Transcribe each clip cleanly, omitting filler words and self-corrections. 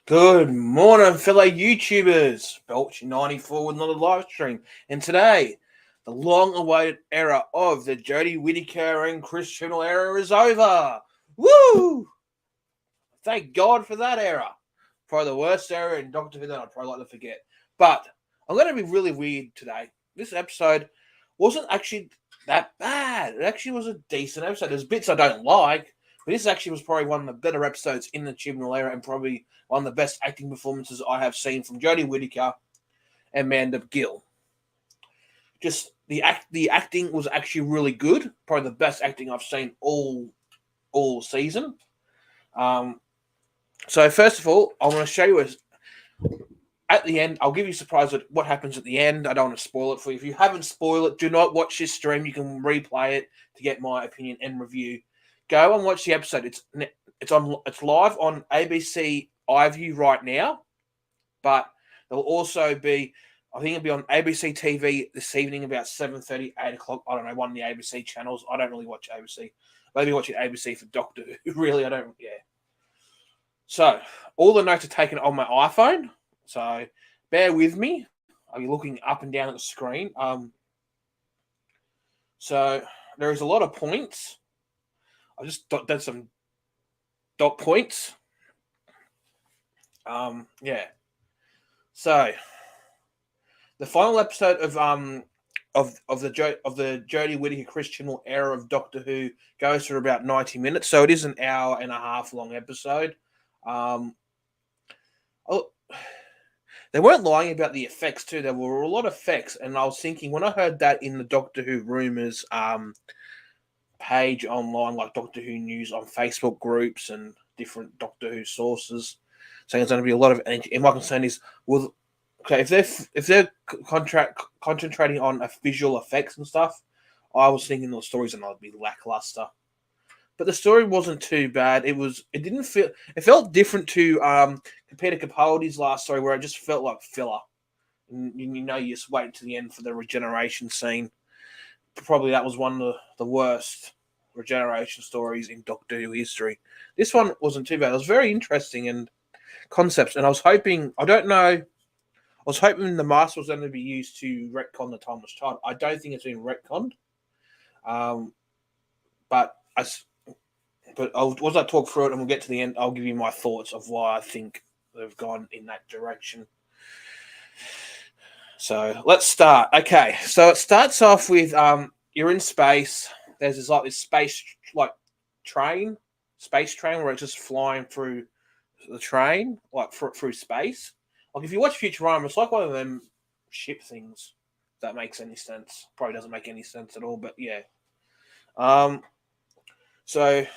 Good morning, fellow YouTubers. Belch94 with another live stream. And today, the long-awaited era of the Jodie Whittaker and Chibbnal era is over. Woo! Thank God for that era. Probably the worst era in Doctor Who that I'd probably like to forget. But I'm going to be really weird today. This episode wasn't actually that bad. It actually was a decent episode. There's bits I don't like, but this actually was probably one of the better episodes in the Chibbnal era and probably one of the best acting performances I have seen from Jodie Whittaker and Amanda Gill. Just the acting was actually really good. Probably the best acting I've seen all season. So first of all, I want to show you at the end. I'll give you a surprise at what happens at the end. I don't want to spoil it for you. If you haven't spoiled it, do not watch this stream. You can replay it to get my opinion and review. Go and watch the episode. It's live on ABC iView right now, but there'll also be, I think it'll be on ABC TV this evening about 7:30, 8 o'clock. I don't know, one of the ABC channels. I don't really watch ABC. Maybe watching ABC for Doctor Who. Really, I don't. Yeah. So all the notes are taken on my iPhone, So bear with me. I'll be looking up and down at the screen. So there is a lot of points. I just did some dot points. Yeah. So the final episode of the Jodie Whittaker Chibbnal era of Doctor Who goes for about 90 minutes. So it is an hour and a half long episode. They weren't lying about the effects too. There were a lot of effects, and I was thinking when I heard that in the Doctor Who rumors page online, like Doctor Who news on Facebook groups and different Doctor Who sources, saying there's going to be a lot of energy. And my concern is, if they're concentrating on visual effects and stuff, I was thinking the stories and I'd be lackluster. But the story wasn't too bad. It felt different to compared to Capaldi's last story, where it just felt like filler. And you just wait to the end for the regeneration scene. Probably that was one of the worst regeneration stories in Doctor Who history. This one wasn't too bad. It was very interesting and concepts, and I was hoping the Master was going to be used to retcon the Timeless Child. I don't think it's been retconned. But once I talk through it and we'll get to the end, I'll give you my thoughts of why I think they've gone in that direction. So let's start. Okay, so it starts off with you're in space. There's this space train where it's just flying through the train, through space. Like if you watch Futurama, it's like one of them ship things. If that makes any sense. Probably doesn't make any sense at all, but yeah. So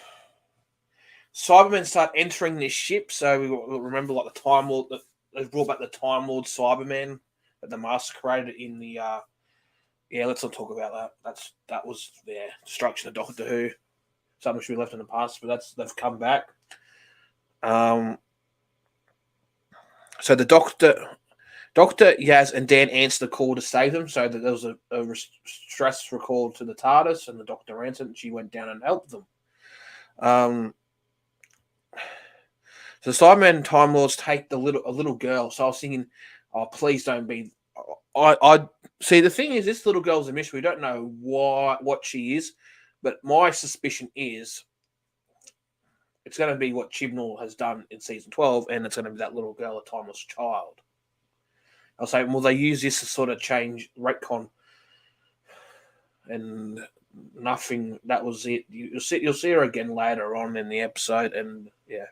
Cybermen start entering this ship. So we remember like the Time Lord. They've brought back the Time Lord Cybermen that the Master created in the. Let's not talk about that. That was their destruction of Doctor Who. Something should be left in the past, but they've come back. So the Doctor, Yaz, and Dan answer the call to save them. So that there was a stress recall to the TARDIS, and the Doctor answered, and she went down and helped them. So Cybermen and Time Lords take a little girl. So I was thinking, oh, please don't be. I see. The thing is, this little girl's a mystery. We don't know what she is, but my suspicion is it's going to be what Chibbnal has done in season 12, and it's going to be that little girl, a timeless child. I'll say, well, they use this to sort of change retcon, and nothing. That was it. You'll see her again later on in the episode, and yeah.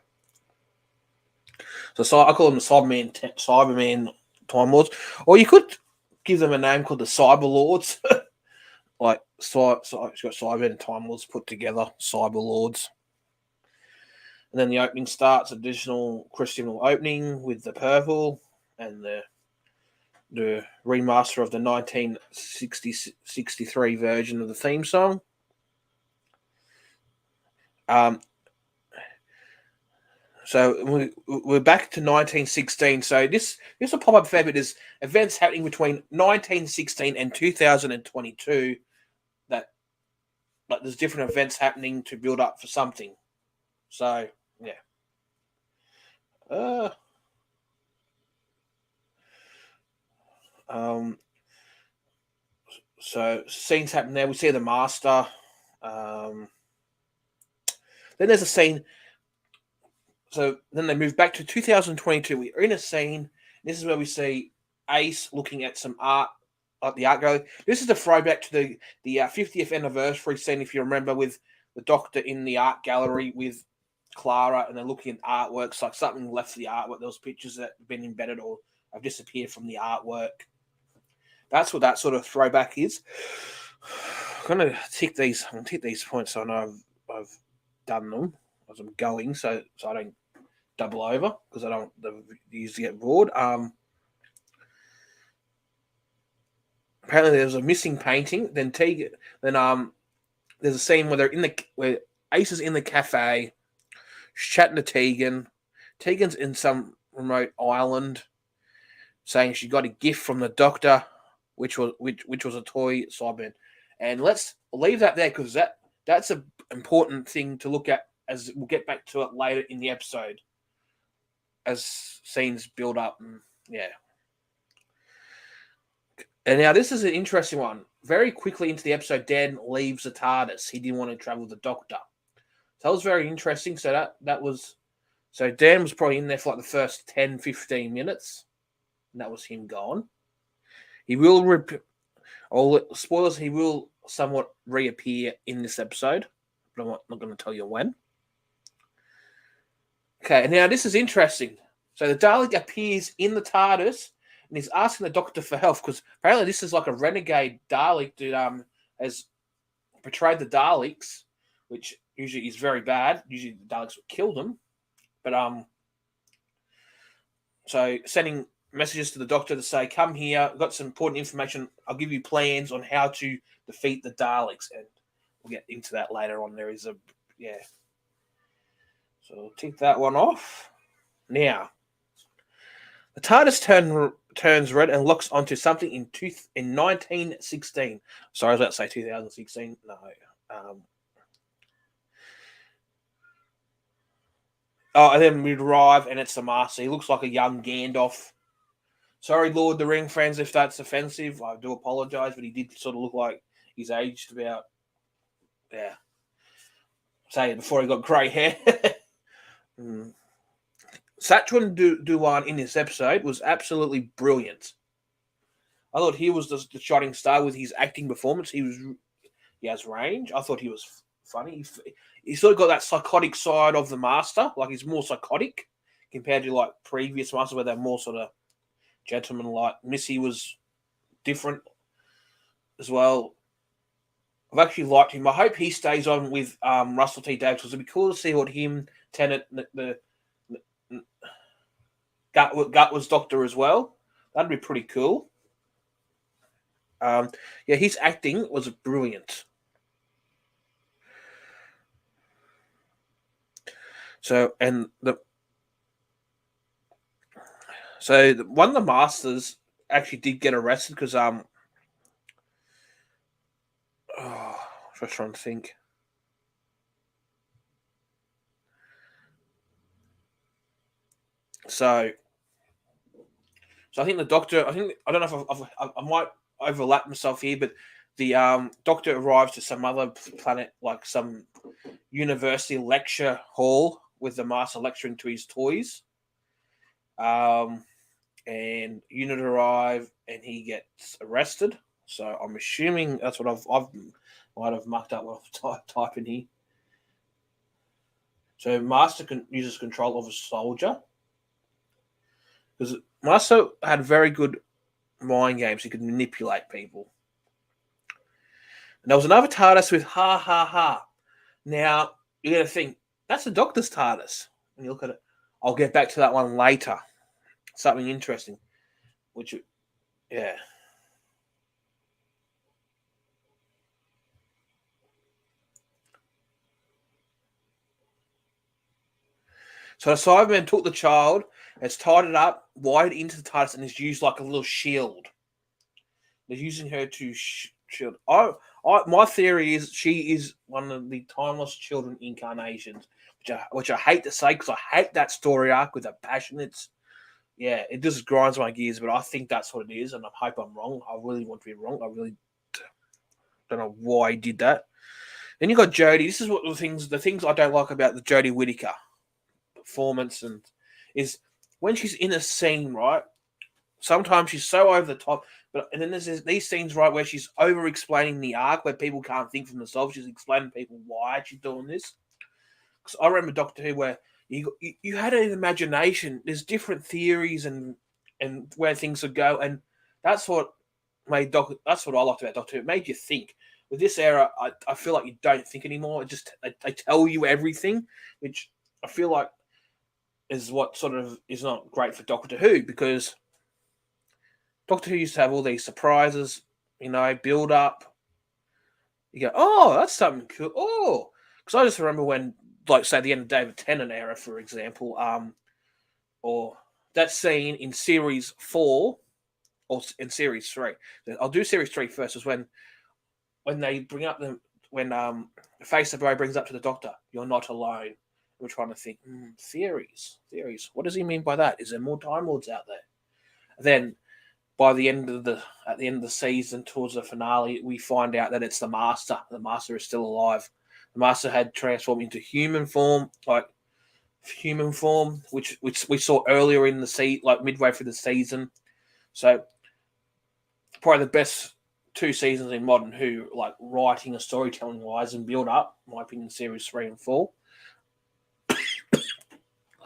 So I call them the Cyberman Time Lords, or you could give them a name called the Cyber Lords. Like it's got Cyber and Time Lords put together, Cyber Lords. And then the opening starts, additional Christian opening with the purple and the remaster of the 1963 version of the theme song. So we're back to 1916. So this will pop up fair bit. There's events happening between 1916 and 2022 that there's different events happening to build up for something. So yeah. So scenes happen there. We see the Master. Then there's a scene. So then they move back to 2022. We're in a scene. This is where we see Ace looking at some art, like the art gallery. This is a throwback to the 50th anniversary scene, if you remember, with the Doctor in the art gallery with Clara, and they're looking at artworks, like something left the artwork. There was pictures that have been embedded or have disappeared from the artwork. That's what that sort of throwback is. I'm going to tick these points so I know I've done them as I'm going, so I don't double over, because I don't usually get bored. Apparently there's a missing painting. Then there's a scene where Ace is in the cafe, chatting to Tegan. Tegan's in some remote island, saying she got a gift from the Doctor, which was a toy Cyberman. And let's leave that there, because that's an important thing to look at, as we'll get back to it later in the episode as scenes build up. And Yeah. And now this is an interesting one. Very quickly into the episode, Dan leaves the TARDIS. He didn't want to travel with the Doctor. So that was very interesting. So that was... So Dan was probably in there for like the first 10, 15 minutes. And that was him gone. He will... spoilers, he will somewhat reappear in this episode. But I'm not going to tell you when. Okay, now this is interesting. So the Dalek appears in the TARDIS and he's asking the Doctor for help because apparently this is like a renegade Dalek that has portrayed the Daleks, which usually is very bad. Usually the Daleks would kill them. But so sending messages to the Doctor to say, come here, I've got some important information. I'll give you plans on how to defeat the Daleks. And we'll get into that later on. There is a... Yeah. So we'll tick that one off. Now, the TARDIS turns red and locks onto something in 1916. Sorry, I was about to say 2016. No. And then we arrive and it's the Master. He looks like a young Gandalf. Sorry, Lord of the Ring fans, if that's offensive. I do apologise, but he did sort of look like he's aged about... Yeah. Say it before he got grey hair. Sachuan Duwan in this episode was absolutely brilliant. I thought he was the shining star with his acting performance. He has range. I thought he was funny. He sort of got that psychotic side of the Master. Like he's more psychotic compared to like previous Masters where they're more sort of gentleman-like. Missy was different as well. I've actually liked him. I hope he stays on with Russell T Davies because it'd be cool to see what him, Tennant, Gut was Doctor as well. That'd be pretty cool. His acting was brilliant. So, one of the Masters actually did get arrested because just trying to think. So I think the Doctor. I don't know if I might overlap myself here, but the Doctor arrives to some other planet, like some university lecture hall, with the Master lecturing to his toys. And Unit arrive, and he gets arrested. So I'm assuming that's what I've might have mucked up what I've typed in here. So Master uses control of a soldier. Because Master had very good mind games. He could manipulate people. And there was another TARDIS with ha ha ha. Now, you got to think, that's the Doctor's TARDIS. When you look at it, I'll get back to that one later. Something interesting. Yeah. So the Cyberman took the child, has tied it up, wired into the TARDIS, and is used like a little shield. They're using her to shield. My theory is she is one of the Timeless Children incarnations, which I hate to say because I hate that story arc with a passion. It just grinds my gears, but I think that's what it is, and I hope I'm wrong. I really want to be wrong. I really don't know why he did that. Then you got Jodie. This is what the things I don't like about the Jodie Whittaker performance and is when she's in a scene, right? Sometimes she's so over the top, and then there's these scenes, right, where she's over explaining the arc where people can't think for themselves. She's explaining to people why she's doing this. Because I remember Doctor Who where you had an imagination. There's different theories and where things would go, and that's what made That's what I liked about Doctor Who. It made you think. With this era, I feel like you don't think anymore. It just they tell you everything, which I feel like is what sort of is not great for Doctor Who because Doctor Who used to have all these surprises, build up. You go, oh, that's something cool. Oh, because I just remember when, like, say, the end of David Tennant era, for example, or that scene in Series 4 or in Series 3. I'll do Series 3 first, is when they bring up when Face of Boy brings up to the Doctor, you're not alone. We're trying to think, theories. What does he mean by that? Is there more Time Lords out there? Then at the end of the season, towards the finale, we find out that it's the Master. The Master is still alive. The Master had transformed into human form, which we saw earlier in the season, like midway through the season. So probably the best 2 seasons in Modern Who, like writing and storytelling wise and build up. In my opinion, series 3 and 4.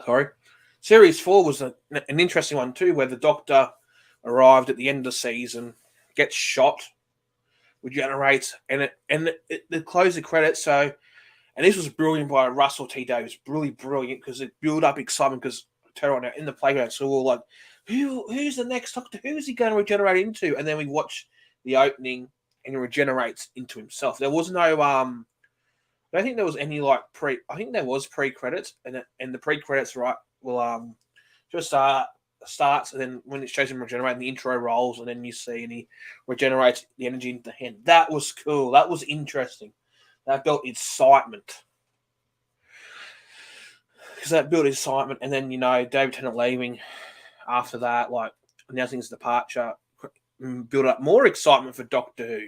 Sorry, series 4 was an interesting one too, where the Doctor arrived at the end of the season, gets shot, regenerates, and the close the credits. So, and this was brilliant by Russell T Davies, really brilliant because it built up excitement. Because turn on in the playground, so we're like, who's the next Doctor? Who's he going to regenerate into? And then we watch the opening, and he regenerates into himself. There was no I don't think there was any like pre. I think there was pre-credits, and the pre-credits will just starts, and then when it shows him regenerating, the intro rolls, and then you see and he regenerates the energy into the hand. That was cool. That was interesting. That built excitement. Because that built excitement, and then David Tennant leaving after that, like announcing his departure, built up more excitement for Doctor Who.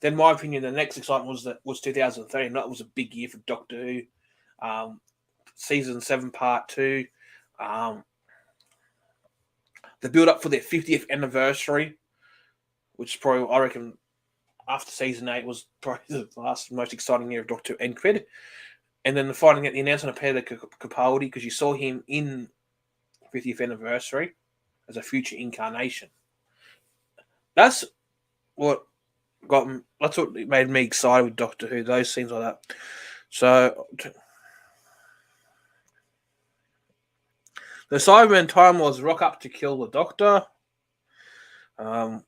Then, in my opinion, the next excitement was 2013. That was a big year for Doctor Who. Season 7, Part 2. The build up for their 50th anniversary, which probably, I reckon, after season 8 was probably the last most exciting year of Doctor Who end credit. And then finding out the announcement of Peter Capaldi, because you saw him in 50th anniversary as a future incarnation. That's what made me excited with Doctor Who, those scenes like that. So the Cybermen Time Lords rock up to kill the Doctor. So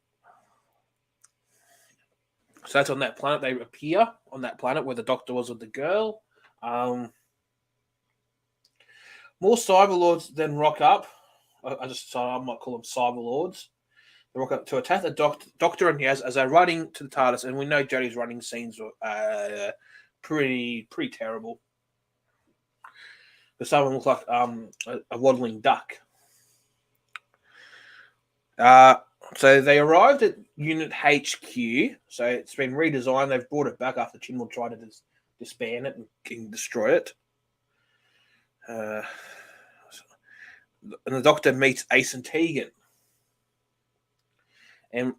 that's on that planet. They appear on that planet where the Doctor was with the girl. More Cyberlords then rock up. I might call them Cyberlords. They rock up to attack the Doctor and Yaz as they're running to the TARDIS, and we know Jodie's running scenes were pretty terrible. Because someone looked like a waddling duck. So they arrived at Unit HQ. So it's been redesigned. They've brought it back after Chibbnal tried to disband it and destroy it. And the Doctor meets Ace and Tegan. And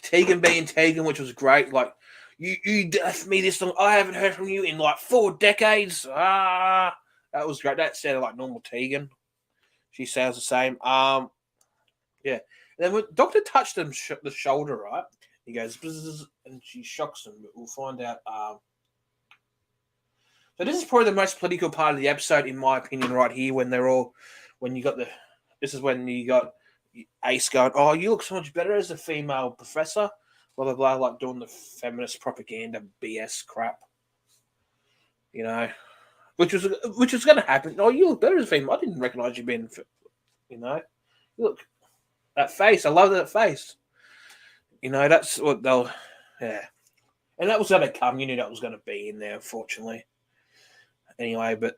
Tegan being Tegan, which was great. Like, you left me this long. I haven't heard from you in like 4 decades. That was great. That sounded like normal Tegan. She sounds the same. Yeah. And then when Doctor touched him the shoulder, right? He goes, and she shocks him. But we'll find out. So this is probably the most political part of the episode, in my opinion, right here. This is when you got Ace going, "Oh, you look so much better as a female professor." Blah blah blah, like doing the feminist propaganda BS crap. Which was going to happen. Oh, you look better as a female. I didn't recognize you being, Look, that face. I love that face. That's what they'll, yeah. And that was going to come. You knew that was going to be in there, unfortunately. Anyway, but.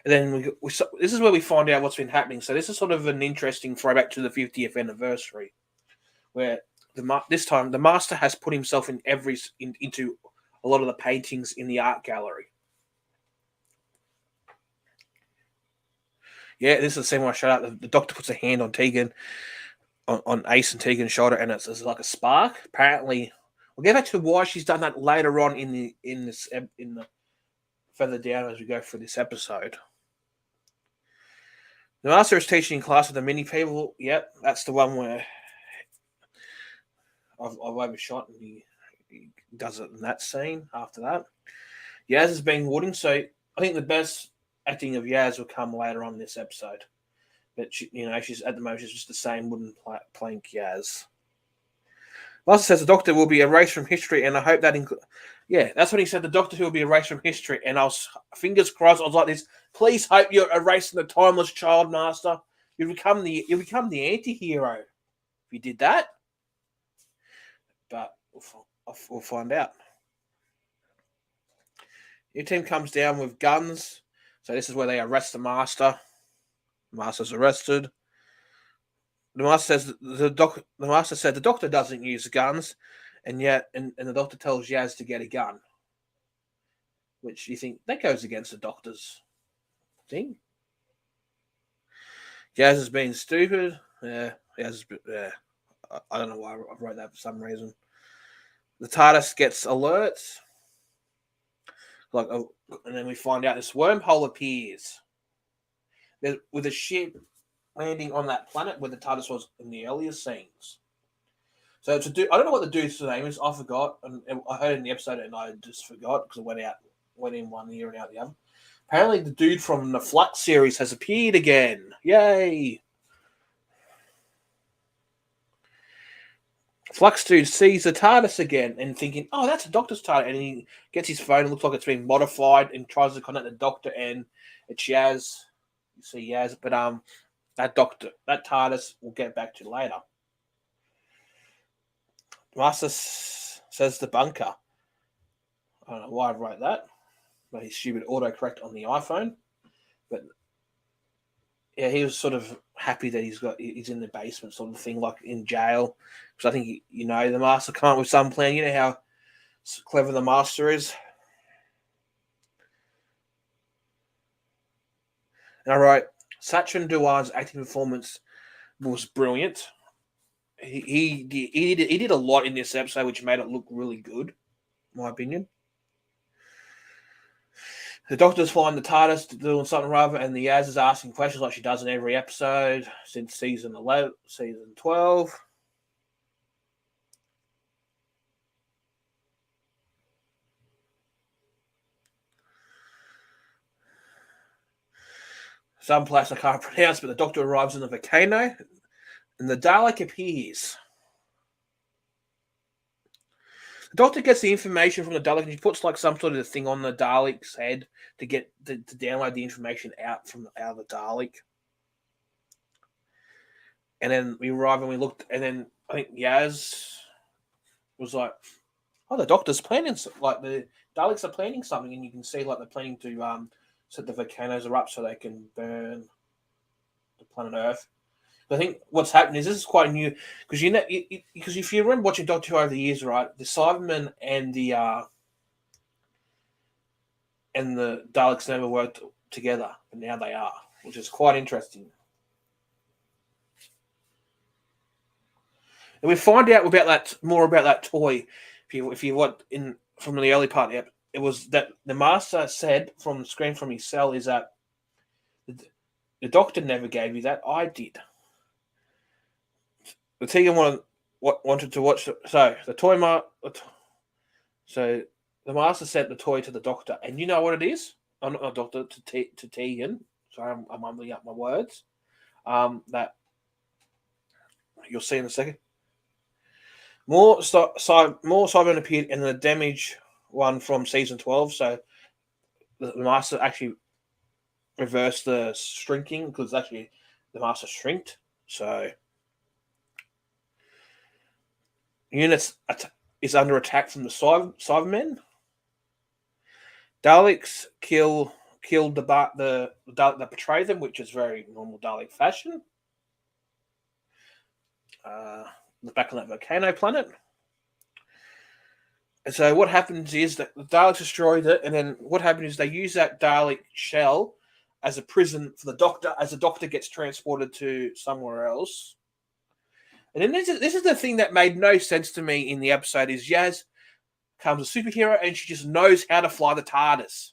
And then this is where we find out what's been happening. So this is sort of an interesting throwback to the 50th anniversary, where this time the Master has put himself into a lot of the paintings in the art gallery. Yeah, this is the same one I showed out. The Doctor puts a hand on Tegan, on Ace and Tegan's shoulder, and it's like a spark. Apparently, we'll get back to why she's done that later on in the further down as we go through this episode. The Master is teaching in class with the mini people. Yep, that's the one where I've overshot, and he does it in that scene. After that, Yaz has been wooding, so I think the best acting of Yaz will come later on in this episode. But she's at the moment she's just the same wooden plank Yaz. Master says the Doctor will be erased from history, and I hope that yeah, that's what he said. The Doctor who will be erased from history, and I was fingers crossed. I was like this. Please hope you're erasing the timeless child, Master. You'll become the anti-hero if you did that. But we'll find out. Your team comes down with guns, so this is where they arrest the Master. The Master's arrested. The Master says the Master said the Doctor doesn't use guns, and yet and the Doctor tells Yaz to get a gun, which you think that goes against the Doctor's thing. Yaz has been stupid. Yeah, Yaz. Yeah, I don't know why I wrote that for some reason. The TARDIS gets alerts, and then we find out this wormhole appears. With a ship landing on that planet where the TARDIS was in the earlier scenes. So I don't know what the dude's name is. I forgot, and I heard it in the episode, and I just forgot because it went in one ear and out the other. Apparently, the dude from the Flux series has appeared again. Yay! Flux dude sees the TARDIS again and thinking, "Oh, that's a Doctor's TARDIS," and he gets his phone and looks like it's been modified and tries to contact the Doctor, and it's Yaz. You see Yaz, but that TARDIS, we'll get back to later. Master says the bunker. I don't know why I wrote that. But his stupid autocorrect on the iPhone. But yeah, he was sort of happy that he's in the basement sort of thing, like in jail. Because I think, the Master come up with some plan. You know how clever the Master is. And I wrote, Sachin Dhawan's acting performance was brilliant. He did a lot in this episode, which made it look really good, in my opinion. The Doctor's flying the TARDIS doing something rather, and the Yaz is asking questions like she does in every episode since season 12. Some place I can't pronounce, but the Doctor arrives in the volcano, and the Dalek appears. The Doctor gets the information from the Dalek, and he puts like some sort of thing on the Dalek's head to get to download the information out of the Dalek. And then we arrive and we looked, and then I think Yaz was like, "Oh, the Doctor's planning, like the Daleks are planning something," and you can see like they're planning to set the volcanoes erupt so they can burn the planet Earth. I think what's happening is this is quite new because because if you remember watching Doctor Who over the years, right, the Cybermen and the Daleks never worked together, but now they are, which is quite interesting. And we find out more about that toy. If you want from the early part, it was that the Master said from the screen from his cell is that the Doctor never gave you that. I did. The Tegan wanted to watch. So the toy So the Master sent the toy to the Doctor, and you know what it is? I'm not a Doctor to Tegan. Sorry, I'm mumbling up my words. That you'll see in a second. More Cybermen appeared in the damage one from season 12. So the Master actually reversed the shrinking because actually the Master shrinked. So units is under attack from the Cybermen. Daleks killed the Dalek that betrayed them, which is very normal Dalek fashion. Back on that volcano planet. And so what happens is that the Daleks destroyed it, and then what happened is they use that Dalek shell as a prison for the Doctor, as the Doctor gets transported to somewhere else. And then this is the thing that made no sense to me in the episode is Yaz becomes a superhero and she just knows how to fly the TARDIS.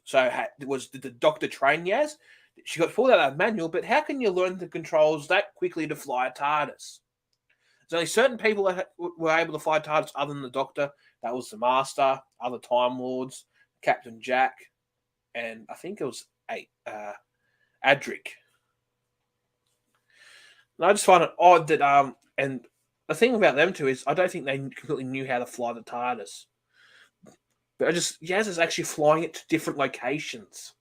So did the Doctor train Yaz? She got pulled out of that manual, but how can you learn the controls that quickly to fly a TARDIS? There's only certain people that were able to fly TARDIS other than the Doctor. That was the Master, other Time Lords, Captain Jack, and I think it was Adric. And I just find it odd that and the thing about them two is I don't think they completely knew how to fly the TARDIS. But Yaz is actually flying it to different locations,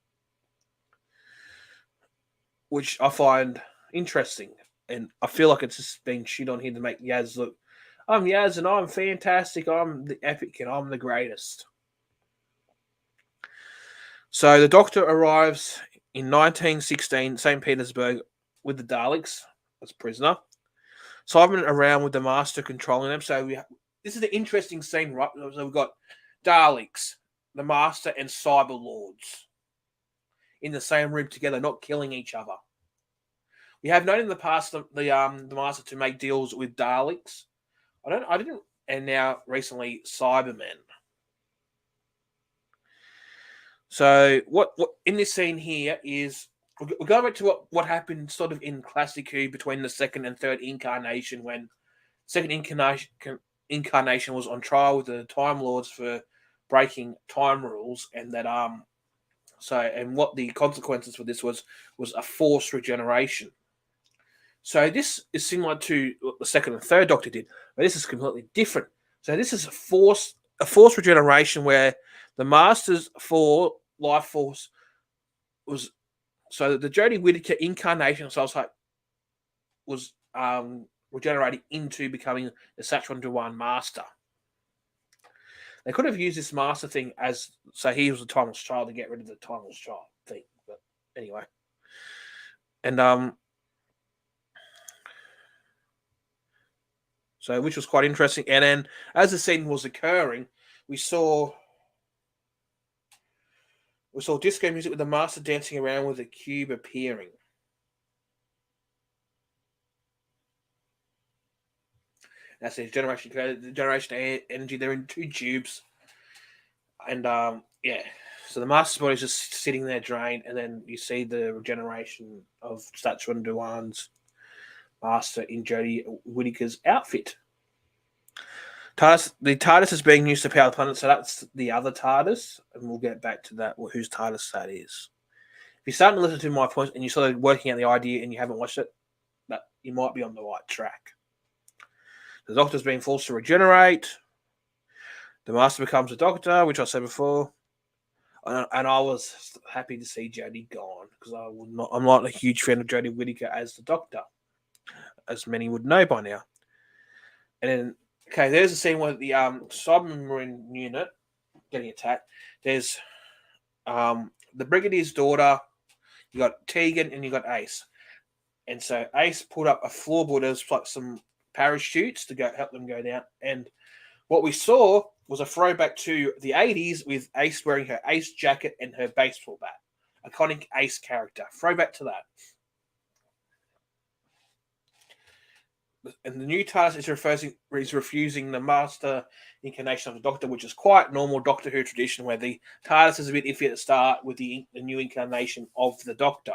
which I find interesting. And I feel like it's just being shit on here to make Yaz look, I'm Yaz and I'm fantastic, I'm the epic and I'm the greatest. So the Doctor arrives in 1916, St. Petersburg, with the Daleks as prisoner. Cybermen around with the Master controlling them. So this is an interesting scene, right? So we've got Daleks, the Master, and Cyber Lords in the same room together, not killing each other. We have known in the past the Master to make deals with Daleks. I didn't, and now recently Cybermen. So what in this scene here is we're going back to what happened sort of in Classic Who between the second and third incarnation, when second incarnation was on trial with the Time Lords for breaking time rules, and that and what the consequences for this was a forced regeneration. So this is similar to what the second and third Doctor did, but this is completely different. So this is a forced regeneration where the Master's life force was, so the Jodie Whittaker incarnation was regenerated into becoming the Saturn-1 Master. They could have used this Master thing as, so he was a timeless child to get rid of the timeless child thing, but anyway. And so, which was quite interesting. And then as the scene was occurring, we saw disco music with the Master dancing around with a cube appearing. That's the generation energy. They're in two tubes. And yeah. So the Master's body is just sitting there drained, and then you see the regeneration of Saturn-1's Master in Jodie Whittaker's outfit. The TARDIS is being used to power the planet, so that's the other TARDIS, and we'll get back to that, whose TARDIS that is. If you're starting to listen to my points and you're sort of working out the idea and you haven't watched it, that you might be on the right track. The Doctor's being forced to regenerate. The Master becomes a Doctor, which I said before. And I was happy to see Jodie gone, because I'm not a huge fan of Jodie Whittaker as the Doctor, as many would know by now. And then, okay, there's a scene where the submarine unit getting attacked. There's the Brigadier's daughter. You got Tegan and you got Ace. And so Ace pulled up a floorboard. There's like some parachutes to help them go down. And what we saw was a throwback to the 80s with Ace wearing her Ace jacket and her baseball bat. Iconic Ace character. Throwback to that. And the new TARDIS is refusing the Master incarnation of the Doctor, which is quite normal Doctor Who tradition, where the TARDIS is a bit iffy at the start with the new incarnation of the Doctor.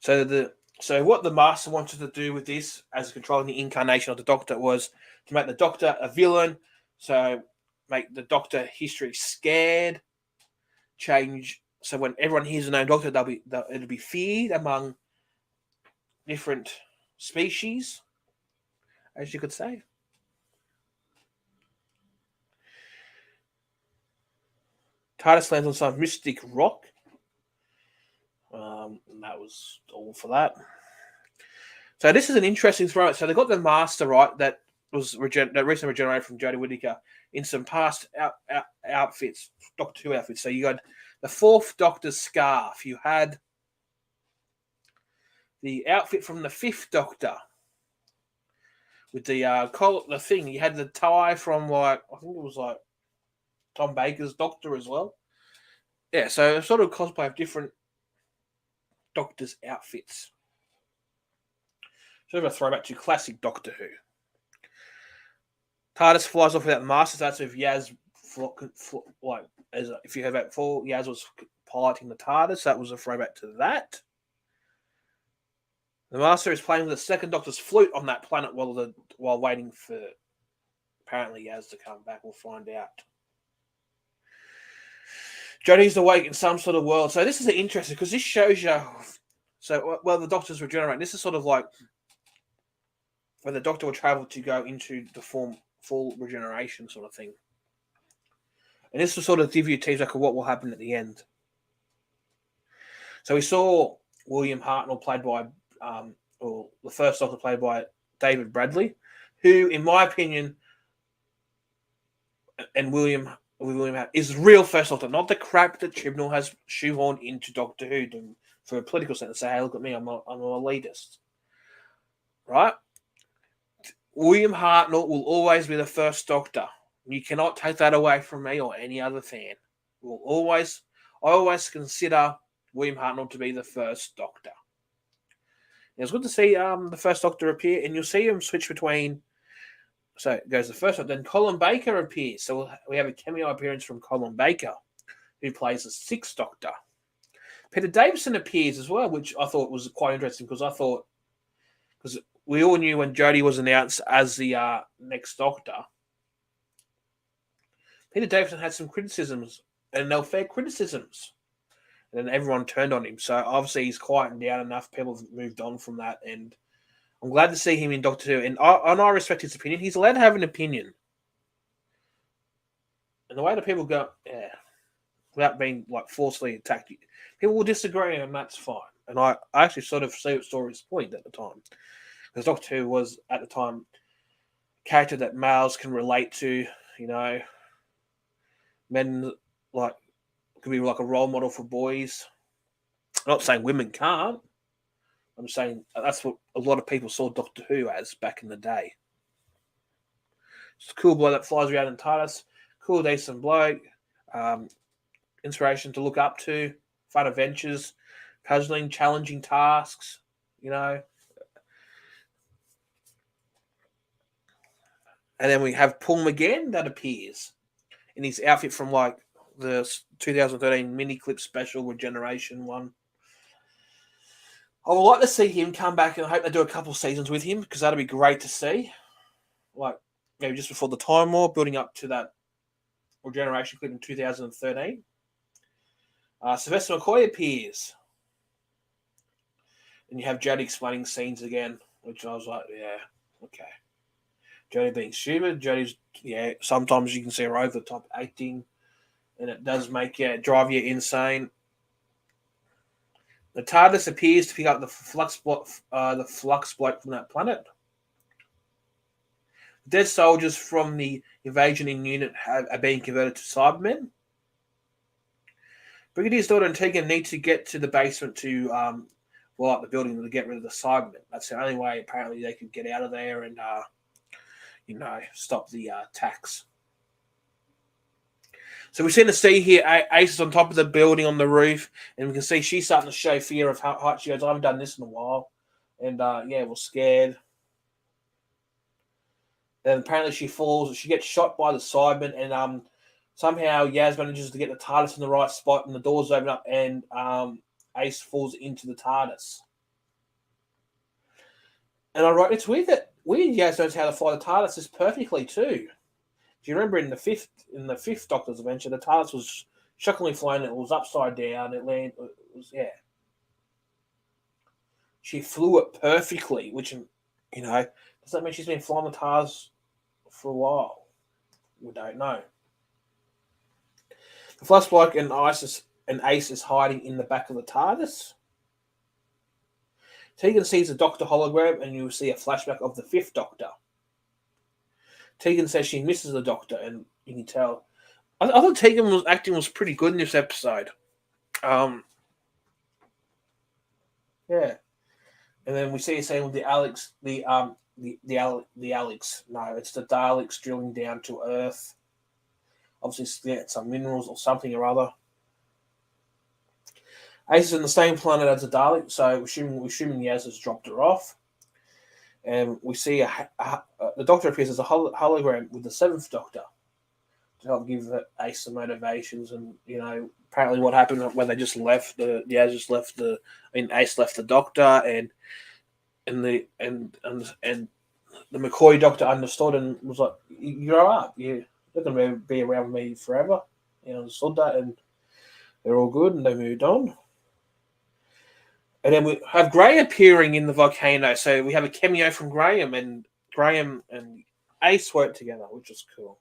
So what the Master wanted to do with this, as controlling the incarnation of the Doctor, was to make the Doctor a villain, so make the Doctor history scared, change. So when everyone hears the name Doctor, it'll be feared among different species, as you could say. TARDIS lands on some mystic rock. And that was all for that. So this is an interesting throw. So they got the Master, right, that was that recently regenerated from Jodie Whittaker in some past outfits, Doctor Who outfits. So you got the fourth Doctor's scarf. You had the outfit from the fifth Doctor with the collar, the thing. You had the tie from I think it was Tom Baker's Doctor as well. Yeah, so sort of cosplay of different Doctor's outfits. Sort of a throwback to classic Doctor Who. TARDIS flies off without the Master. So that's if Yaz, if you have that before, Yaz was piloting the TARDIS. That was a throwback to that. The Master is playing with the second Doctor's flute on that planet while waiting for apparently Yaz to come back. We'll find out. Jodie's awake in some sort of world. So this is interesting because this shows you. So the Doctor's regenerating. This is sort of like where the Doctor will travel to go into the full regeneration sort of thing. And this will sort of give you a teaser of what will happen at the end. So we saw William Hartnell played by, or the first Doctor played by David Bradley, who, in my opinion, and William is the real first Doctor, not the crap that Chibbnal has shoehorned into Doctor Who for a political sense. Say, hey, look at me, I'm an elitist, right? William Hartnell will always be the first Doctor. You cannot take that away from me or any other fan. I always consider William Hartnell to be the first Doctor. It was good to see the first Doctor appear, and you'll see him switch between. So it goes the first one, then Colin Baker appears. So we have a cameo appearance from Colin Baker, who plays the Sixth Doctor. Peter Davison appears as well, which I thought was quite interesting because we all knew when Jodie was announced as the next Doctor, Peter Davison had some criticisms, and they were fair criticisms. And then everyone turned on him. So obviously he's quietened down enough. People have moved on from that. And I'm glad to see him in Doctor Who. And I respect his opinion. He's allowed to have an opinion. And the way that people go, without being like forcefully attacked, people will disagree, and that's fine. And I actually sort of saw his point at the time. Because Doctor Who was, at the time, a character that males can relate to, men like could be like a role model for boys. I'm not saying women can't. I'm saying that's what a lot of people saw Doctor Who as back in the day. It's a cool bloke that flies around in TARDIS. Cool, decent bloke. Inspiration to look up to. Fun adventures. Puzzling, challenging tasks. And then we have Paul McGann that appears in his outfit from like the 2013 mini clip special Regeneration one. I would like to see him come back, and I hope they do a couple seasons with him, because that'd be great to see. Like maybe just before the Time War, building up to that Regeneration clip in 2013. Sylvester McCoy appears, and you have Jodie explaining scenes again, which I was like, yeah, okay. Jodie being stupid. Jodie's, sometimes you can see her over the top acting, and it does drive you insane. The TARDIS appears to pick up the flux bloke from that planet. Dead soldiers from the invasion unit are being converted to Cybermen. Brigadier's daughter and Tegan need to get to the basement to blow up the building to get rid of the Cybermen. That's the only way, apparently, they could get out of there and stop the attacks. So we've seen the sea here. Ace is on top of the building on the roof, and we can see she's starting to show fear of how high she goes. I haven't done this in a while, and we're scared. Then apparently she falls. She gets shot by the Cyberman, and somehow Yaz manages to get the TARDIS in the right spot, and the doors open up, and Ace falls into the TARDIS. And I wrote, it's weird that Yaz knows how to fly the TARDIS perfectly too. Do you remember in the fifth Doctor's Adventure, the TARDIS was shockingly flown. It was upside down. It landed. She flew it perfectly, which does that mean she's been flying the TARDIS for a while? We don't know. The Flash Bloke and Ace is hiding in the back of the TARDIS. Tegan sees a Doctor hologram, and you will see a flashback of the fifth Doctor. Tegan says she misses the Doctor, and you can tell. I thought Tegan's acting was pretty good in this episode. And then we see a scene with the Alex, the Alex. No, it's the Daleks drilling down to Earth. Obviously, some minerals or something or other. Ace is on the same planet as the Dalek, so we're assuming Yaz has dropped her off. And we see the Doctor appears as a hologram with the seventh Doctor to help give Ace some motivations. And apparently what happened when they just left Ace left the Doctor, and the McCoy Doctor understood and was like, "You grow up. You're not going to be around with me forever." Understood that, and they're all good, and they moved on. And then we have Gray appearing in the volcano. So we have a cameo from Graham, and Ace work together, which is cool.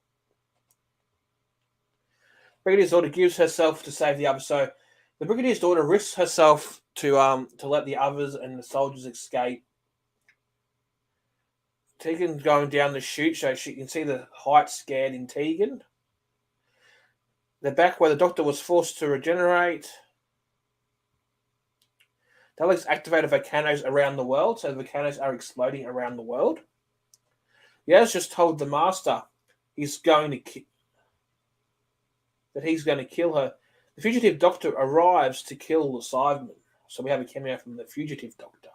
Brigadier's daughter gives herself to save the others. So the Brigadier's daughter risks herself to let the others and the soldiers escape. Tegan's going down the chute, so she can see the height scared in Tegan. They're back where the Doctor was forced to regenerate. Daleks activated volcanoes around the world, so the volcanoes are exploding around the world. Yaz just told the Master he's going to kill her. The fugitive Doctor arrives to kill the Cyberman, so we have a cameo from the fugitive Doctor.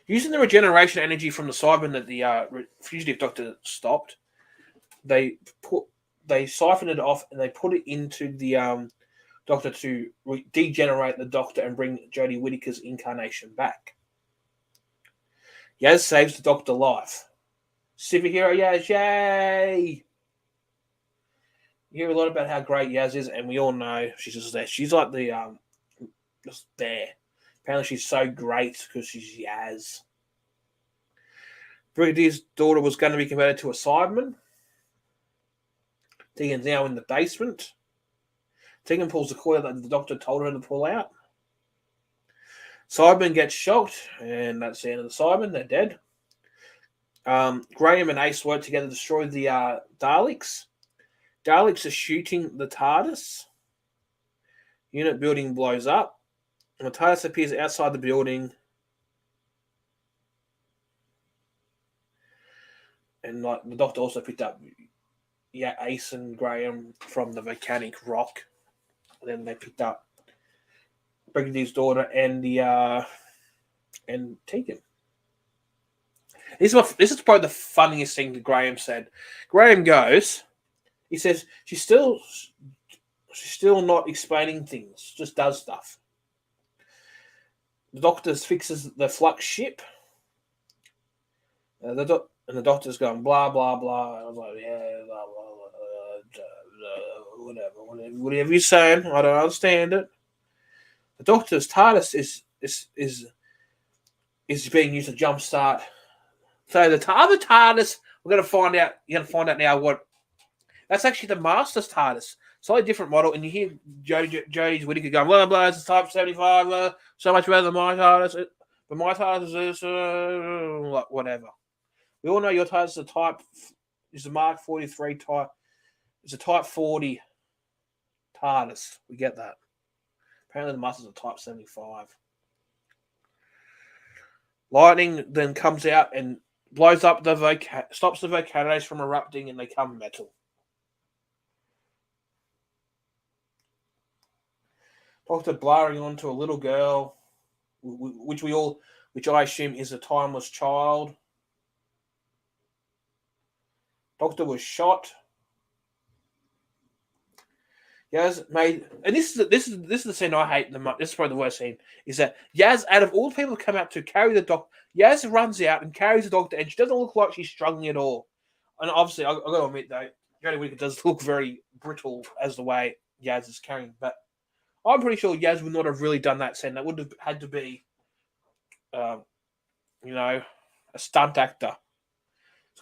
Using the regeneration energy from the Cyberman that the fugitive Doctor stopped, they siphoned it off and they put it into the Doctor to degenerate the Doctor and bring Jodie Whittaker's incarnation back. Yaz saves the Doctor life. Superhero Yaz, yay! You hear a lot about how great Yaz is, and we all know she's just there. She's like just there. Apparently she's so great because she's Yaz. Brigadier's daughter was going to be converted to a Cyberman. Tegan's now in the basement. Tegan pulls the cord that the Doctor told her to pull out. Cyberman gets shocked, and that's the end of the Cyberman. They're dead. Graham and Ace work together to destroy the Daleks. Daleks are shooting the TARDIS. Unit building blows up. And the TARDIS appears outside the building. And like the Doctor also picked up Ace and Graham from the volcanic rock. And then they picked up Brigadier's daughter and Tegan. This is probably the funniest thing that Graham said. Graham goes, he says, she's still not explaining things, just does stuff. The Doctor fixes the flux ship. And the Doctor's going, blah, blah, blah. I was like, yeah, blah, blah, blah, whatever you're saying. I don't understand it. The Doctor's TARDIS is being used to jumpstart. So the other TARDIS, we're going to find out. You're going to find out now what. That's actually the Master's TARDIS. Slightly different model, and you hear Jodie Whittaker going, blah, blah, it's a Type 75, so much better than my TARDIS. But my TARDIS is whatever. We all know your TARDIS is a Mark 43 type. It's a Type 40 TARDIS. We get that. Apparently the Master's a Type 75. Lightning then comes out and blows up stops the volcanoes from erupting, and they come metal. Doctor blaring on to a little girl, which I assume is a timeless child. Doctor was shot. Yaz made, and this is the scene I hate the most. This is probably the worst scene. Is that Yaz, out of all the people who come out to carry the Doctor, Yaz runs out and carries the Doctor, and she doesn't look like she's struggling at all. And obviously, I've got to admit though, Jodie Whittaker does look very brittle as the way Yaz is carrying. But I'm pretty sure Yaz would not have really done that scene. That would have had to be, a stunt actor.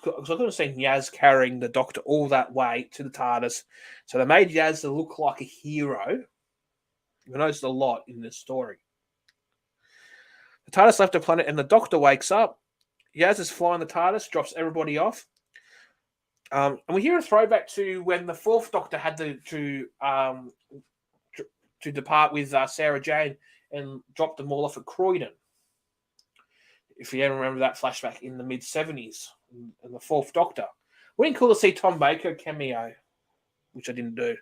Because I could have seen Yaz carrying the Doctor all that way to the TARDIS. So they made Yaz to look like a hero. You noticed a lot in this story. The TARDIS left the planet and the Doctor wakes up. Yaz is flying the TARDIS, drops everybody off. And we hear a throwback to when the Fourth Doctor had to depart with Sarah Jane and drop them all off at Croydon. If you ever remember that flashback in the mid-70s, in the Fourth Doctor. Wouldn't cool to see Tom Baker cameo, which I didn't do.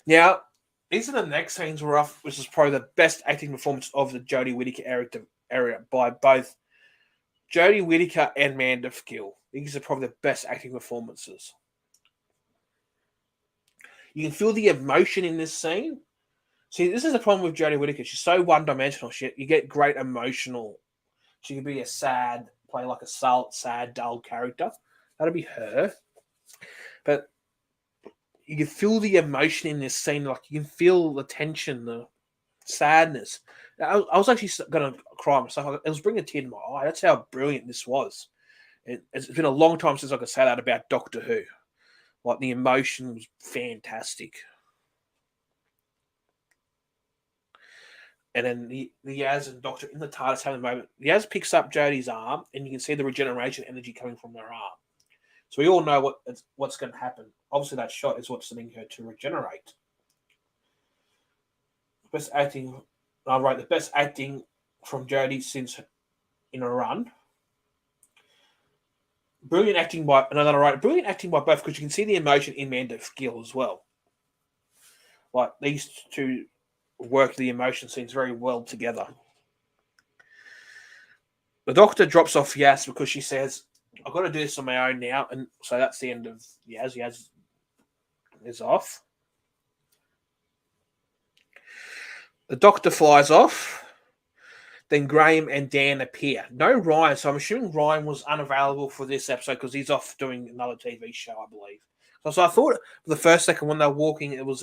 Now, these are the next scenes we're off, which is probably the best acting performance of the Jodie Whittaker era by both Jodie Whittaker and Mandif Gill. These are probably the best acting performances. You can feel the emotion in this scene. See, this is the problem with Jodie Whittaker. She's so one-dimensional. You get great emotional. She could be play like a sad, dull character. That'll be her. But you can feel the emotion in this scene. Like, you can feel the tension, the sadness. I was actually going to cry myself. It was bringing a tear to my eye. That's how brilliant this was. It's been a long time since I could say that about Doctor Who. Like, the emotion was fantastic. And then the Yaz and Doctor in the TARDIS having a moment. Yaz picks up Jodie's arm, and you can see the regeneration energy coming from her arm. So we all know what's going to happen. Obviously, that shot is what's sending her to regenerate. Best acting. I wrote the best acting from Jodie since in a run. Brilliant acting by another writer. Brilliant acting by both because you can see the emotion in Amanda's skill as well. Like these two work the emotion scenes very well together. The Doctor drops off Yaz because she says, "I've got to do this on my own now," and so that's the end of Yaz. Yaz is off. The Doctor flies off. Then Graham and Dan appear. No Ryan, so I'm assuming Ryan was unavailable for this episode because he's off doing another TV show, I believe. So I thought for the first second when they were walking, it was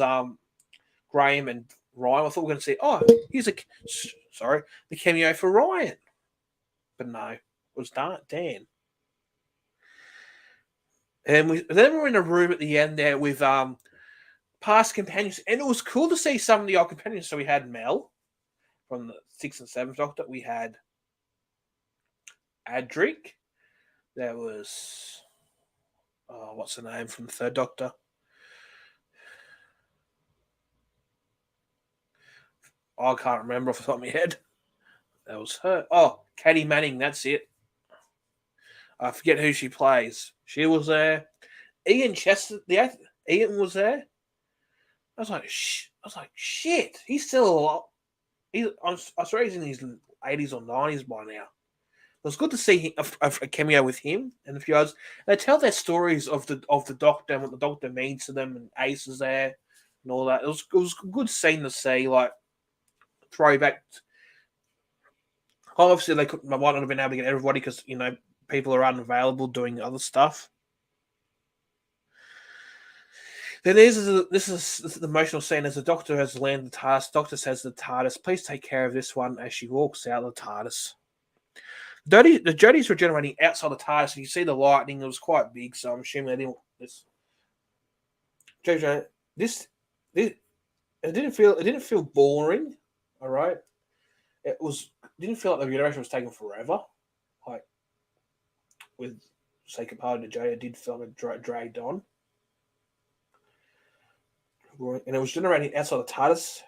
Graham and Ryan. I thought we were going to see, here's the cameo for Ryan. But no, it was Dan. And then we're in a room at the end there with past companions. And it was cool to see some of the old companions. So we had Mel from the 6th and 7th Doctor. We had Adric. There was, what's the name from the 3rd Doctor? I can't remember off the top of my head. That was her. Oh, Katie Manning, that's it. I forget who she plays. She was there. Ian Chester, Ian was there. I was like, shit, he's still alive. I swear he's in his 80s or 90s by now. It was good to see a cameo with him and a few others. They tell their stories of the Doctor and what the Doctor means to them, and Ace is there and all that. It was a good scene to see, like throwback. Obviously, they might not have been able to get everybody because people are unavailable doing other stuff. Then this is the emotional scene as the Doctor has landed the TARDIS. Doctor says to the TARDIS, "Please take care of this one," as she walks out of the TARDIS. The Jodie's regenerating outside the TARDIS, and you see the lightning. It was quite big, so I'm assuming they didn't. Jojo, it didn't feel boring. All right, it didn't feel like the regeneration was taking forever. Like with say compared to Jodie, it did feel like it dragged on. And it was generating outside the TARDIS.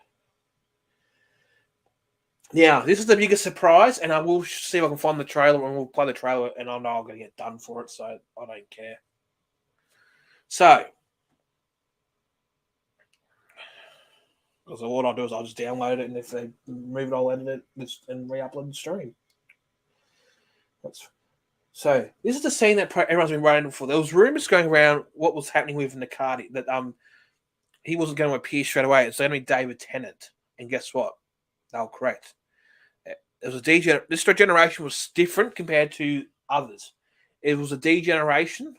Now, this is the biggest surprise, and I will see if I can find the trailer, and we'll play the trailer, and I know I'm going to get done for it, so I don't care. So, because what I'll do is I'll just download it, and if they move it, I'll edit it and re-upload the stream. So, this is the scene that everyone's been waiting for. There was rumors going around what was happening with Nicardi, that he wasn't going to appear straight away. It's going to be David Tennant, and guess what? They were correct. It was this regeneration was different compared to others. It was a degeneration.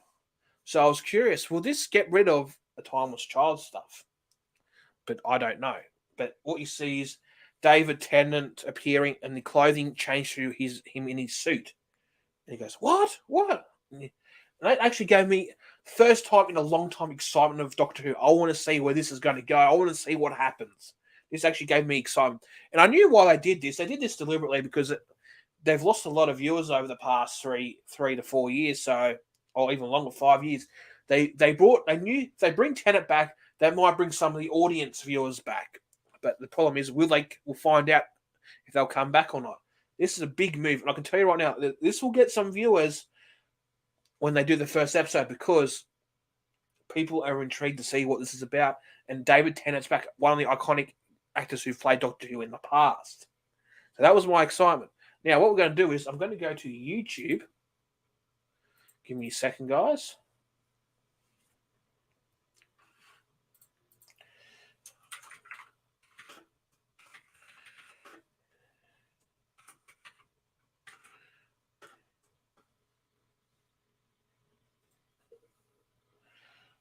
So I was curious, will this get rid of the Timeless Child stuff? But I don't know. But what you see is David Tennant appearing and the clothing changed to him in his suit. And he goes, "What? What?" And that actually gave me, first time in a long time, excitement of Doctor Who. I want to see where this is going to go. I want to see what happens. This actually gave me excitement. And I knew why they did this. They did this deliberately because they've lost a lot of viewers over the past three to 4 years, or even longer, 5 years. They knew if they bring Tennant back, that might bring some of the audience viewers back. But the problem is, we'll find out if they'll come back or not. This is a big move. And I can tell you right now, that this will get some viewers when they do the first episode because people are intrigued to see what this is about. And David Tennant's back, one of the iconic actors who've played Doctor Who in the past. So that was my excitement. Now, what we're going to do is I'm going to go to YouTube. Give me a second, guys.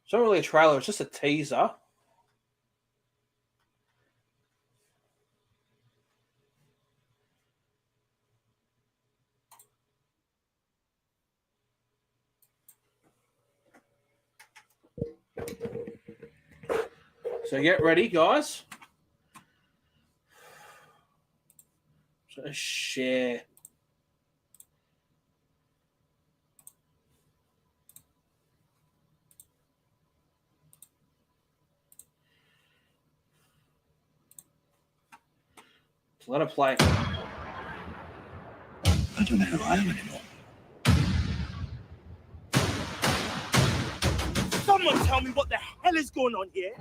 It's not really a trailer, it's just a teaser. So get ready, guys. I'm going to share. Let her play. I don't know who I am anymore. Someone tell me what the hell is going on here?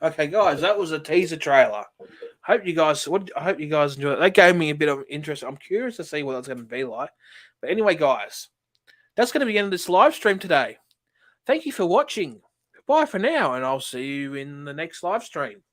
Okay, guys, that was a teaser trailer. I hope you guys enjoyed it. That gave me a bit of interest. I'm curious to see what it's going to be like. But anyway, guys, that's going to be the end of this live stream today. Thank you for watching. Bye for now, and I'll see you in the next live stream.